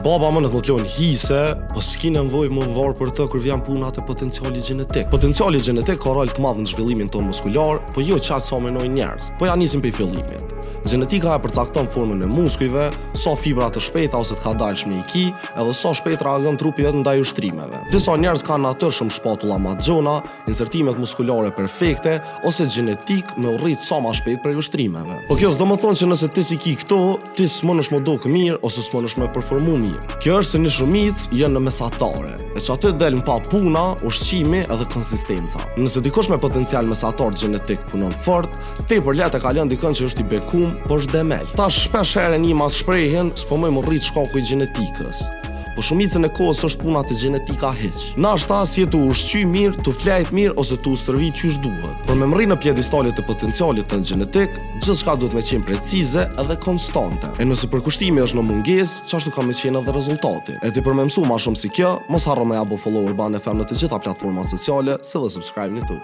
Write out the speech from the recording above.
baba më në të lon hise, po s'ki nevojë më varë për të kur vjen puna te potenciali gjenetik. Potenciali gjenetik ka rol të madh në zhvillimin tonë muskular, po jo çaq sa mendojnë njerëz. Po ja nisim prej fillimit. Gjenetika e përcakton formën e muskujve, sa fibra të shpejta ose të kadalshme i ki, edhe sa shpejt reagon trupi vetë ndaj ushtrimeve. Disa njerëz kanë natyrshëm shpatulla Magjona, insertimet muskulare perfekte ose gjenetik me urrit sa më shpejt për ushtrimeve. Po kjo s'do të thonë që nëse ti si ki këto, ti s'mundesh më duk mirë ose s'mundesh më performu mirë. Kjo është se një shumicë janë në mesatare, e që aty del pa puna, ushqimi edhe konsistenca. Nëse dikush me potencial mesatar gjenetik punon fort, tepër lehtë e kalon dikon që është i bekum, po është demel. Tash shpesh herë një mas shprehjen, s'po më rrit shkaku i gjenetikës. Po shumicën e kohës është puna të gjenetika hiç. Nashta si të ushqy mirë, të flajt mirë ose të ustërvi qysh duhet. Por me mrri në pjedistalit të potencialit të gjenetik, gjithçka duhet me qenë precize edhe konstante. E nëse përkushtimi është në mungesë, çashtu ka me qenë edhe rezultati. E ti për me mësu ma shumë si kjo, mos harro me abo follower ban e fem në të gjitha platforma sociale, si dhe subscribe në YouTube.